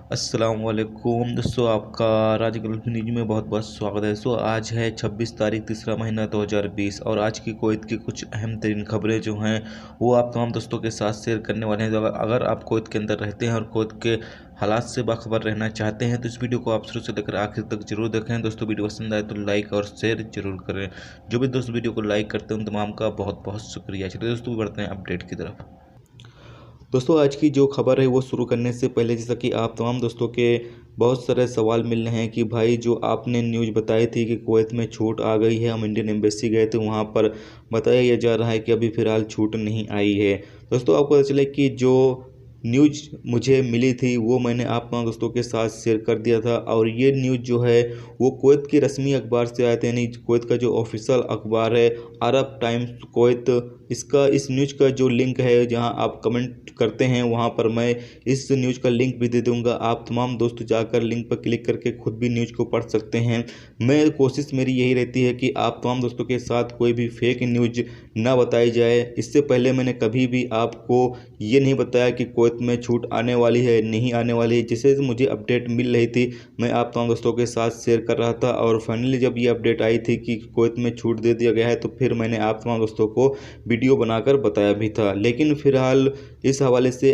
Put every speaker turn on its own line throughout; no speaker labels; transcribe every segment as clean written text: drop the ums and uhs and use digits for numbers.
अस्सलामुअलैकुम दोस्तों, आपका राज गल्फ न्यूज में बहुत बहुत स्वागत है। आज है 26 तारीख तीसरा महीना 2020 और आज की कुवैत की कुछ अहम तरीन खबरें जो हैं वो आप तमाम दोस्तों के साथ शेयर करने वाले हैं। तो अगर आप कुवैत के अंदर रहते हैं और कुवैत के हालात से बाखबर रहना चाहते हैं तो इस वीडियो को आप शुरू से लेकर आखिर तक जरूर देखें। दोस्तों, वीडियो पसंद आए तो लाइक और शेयर जरूर करें। जो भी दोस्त वीडियो को लाइक करते हैं उन तमाम का बहुत बहुत शुक्रिया। चलिए दोस्तों, बढ़ते हैं अपडेट की तरफ। दोस्तों, आज की जो खबर है वो शुरू करने से पहले, जैसा कि आप तमाम दोस्तों के बहुत सारे सवाल मिल रहे हैं कि भाई जो आपने न्यूज़ बताई थी कि कुवैत में छूट आ गई है, हम इंडियन एम्बेसी गए थे वहाँ पर बताया जा रहा है कि अभी फ़िलहाल छूट नहीं आई है। दोस्तों, आपको पता चले कि जो न्यूज़ मुझे मिली थी वो मैंने आप तमाम दोस्तों के साथ शेयर कर दिया था और ये न्यूज़ जो है वो कुवैत की रस्मी अखबार से आए थे, यानी कुवैत का जो ऑफिशियल अखबार है अरब टाइम्स कुवैत। इस न्यूज़ का जो लिंक है जहां आप कमेंट करते हैं वहां पर मैं इस न्यूज़ का लिंक भी दे दूंगा। आप तमाम दोस्त जाकर लिंक पर क्लिक करके खुद भी न्यूज़ को पढ़ सकते हैं। कोशिश मेरी यही रहती है कि आप तमाम दोस्तों के साथ कोई भी फेक न्यूज़ ना बताई जाए। इससे पहले मैंने कभी भी आपको ये नहीं बताया कि कुवैत में छूट आने वाली है नहीं आने वाली है। जैसे मुझे अपडेट मिल रही थी मैं आप तमाम दोस्तों के साथ शेयर कर रहा था और फाइनली जब ये अपडेट आई थी कि कुवैत में छूट दे दिया गया है तो फिर मैंने आप तमाम दोस्तों को वीडियो बनाकर बताया भी था। लेकिन फिलहाल इस हवाले से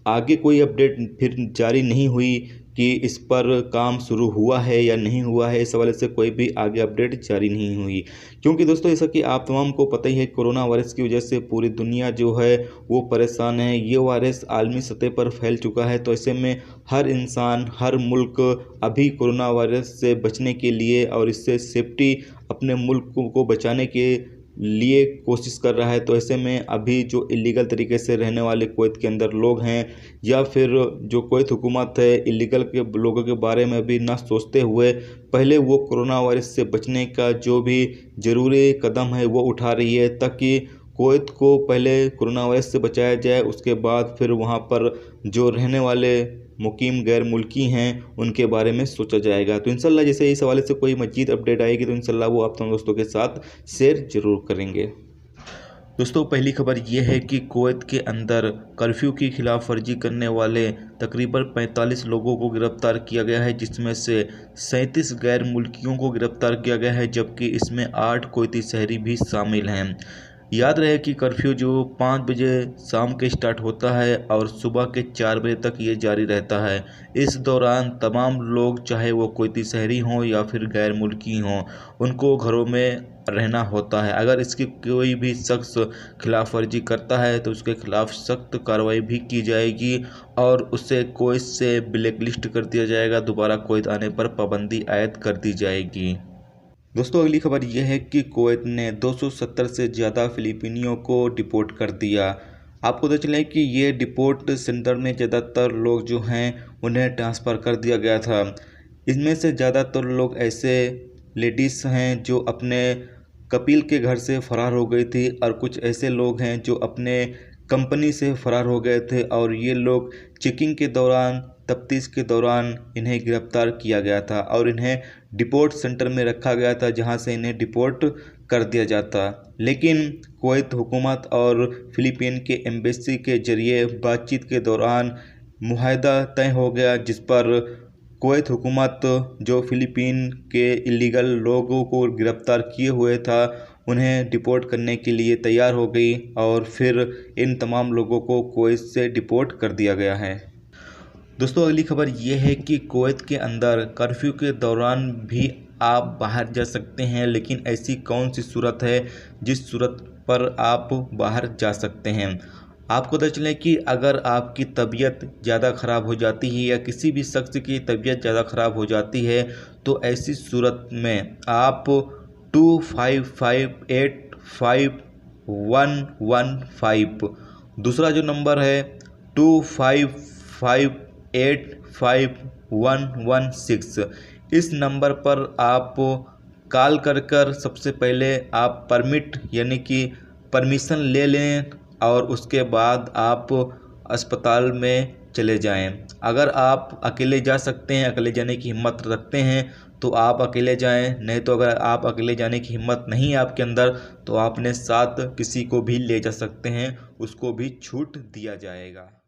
आगे कोई अपडेट फिर जारी नहीं हुई कि इस पर काम शुरू हुआ है या नहीं हुआ है। इस हवाले से कोई भी आगे अपडेट जारी नहीं हुई, क्योंकि दोस्तों जैसा कि आप तमाम को पता ही है कोरोना वायरस की वजह से पूरी दुनिया जो है वो परेशान है। ये वायरस आलमी सतह पर फैल चुका है, तो ऐसे में हर इंसान हर मुल्क अभी कोरोना वायरस से बचने के लिए और इससे सेफ्टी अपने मुल्क को बचाने के लिए कोशिश कर रहा है। तो ऐसे में अभी जो इलीगल तरीके से रहने वाले कुवैत के अंदर लोग हैं या फिर जो कुवैत हुकूमत है इलीगल के लोगों के बारे में भी ना सोचते हुए पहले वो कोरोना वायरस से बचने का जो भी ज़रूरी कदम है वो उठा रही है, ताकि कुवैत को पहले कोरोना वायरस से बचाया जाए, उसके बाद फिर वहाँ पर जो रहने वाले मुकीम गैर मुल्की हैं उनके बारे में सोचा जाएगा। तो इंशाल्लाह जैसे इस हवाले से कोई मजीद अपडेट आएगी तो इंशाल्लाह वो आप तमाम दोस्तों के साथ शेयर जरूर करेंगे। दोस्तों, पहली खबर ये है कि कुवैत के अंदर कर्फ्यू की खिलाफ वर्जी करने वाले तकरीबन 45 लोगों को गिरफ्तार किया गया है, जिसमें से 37 गैर मुल्कियों को गिरफ्तार किया गया है, जबकि इसमें 8 कुवैती शहरी भी शामिल हैं। याद रहे कि कर्फ्यू जो 5 बजे शाम के स्टार्ट होता है और सुबह के 4 बजे तक ये जारी रहता है। इस दौरान तमाम लोग, चाहे वो कुवैती शहरी हों या फिर गैर मुल्की हों, उनको घरों में रहना होता है। अगर इसकी कोई भी शख्स खिलाफ वर्जी करता है तो उसके खिलाफ सख्त कार्रवाई भी की जाएगी और उसे कुवैत से ब्लैक लिस्ट कर दिया जाएगा। दोबारा कुवैत आने पर पाबंदी आयद कर दी जाएगी। दोस्तों, अगली खबर यह है कि कुवैत ने 270 से ज़्यादा फिलिपीनियों को डिपोर्ट कर दिया। आपको पता चले कि ये डिपोर्ट सेंटर में ज़्यादातर लोग जो हैं उन्हें ट्रांसफ़र कर दिया गया था। इनमें से ज़्यादातर लोग ऐसे लेडीज़ हैं जो अपने कपिल के घर से फ़रार हो गई थी और कुछ ऐसे लोग हैं जो अपने कंपनी से फ़रार हो गए थे और ये लोग चेकिंग के दौरान तफ्तीश के दौरान इन्हें गिरफ्तार किया गया था और इन्हें डिपोर्ट सेंटर में रखा गया था, जहां से इन्हें डिपोर्ट कर दिया जाता। लेकिन कुवैत हुकूमत और फिलीपीन के एम्बेसी के जरिए बातचीत के दौरान मुआहदा तय हो गया, जिस पर कुवैत हुकूमत जो फिलीपीन के इलीगल लोगों को गिरफ्तार किए हुए था उन्हें डिपोर्ट करने के लिए तैयार हो गई और फिर इन तमाम लोगों को कुवैत से डिपोर्ट कर दिया गया है। दोस्तों, अगली खबर यह है कि कुवैत के अंदर कर्फ्यू के दौरान भी आप बाहर जा सकते हैं, लेकिन ऐसी कौन सी सूरत है जिस सूरत पर आप बाहर जा सकते हैं। आपको पता चले कि अगर आपकी तबीयत ज़्यादा ख़राब हो जाती है या किसी भी शख्स की तबीयत ज़्यादा ख़राब हो जाती है तो ऐसी सूरत में आप 25585115, दूसरा जो नंबर है 25585116, इस नंबर पर आप कॉल कर सबसे पहले आप परमिट यानी कि परमिशन ले लें और उसके बाद आप अस्पताल में चले जाएं। अगर आप अकेले जा सकते हैं, अकेले जाने की हिम्मत रखते हैं तो आप अकेले जाएं, नहीं तो अगर आप अकेले जाने की हिम्मत नहीं है आपके अंदर तो आप अपने साथ किसी को भी ले जा सकते हैं, उसको भी छूट दिया जाएगा।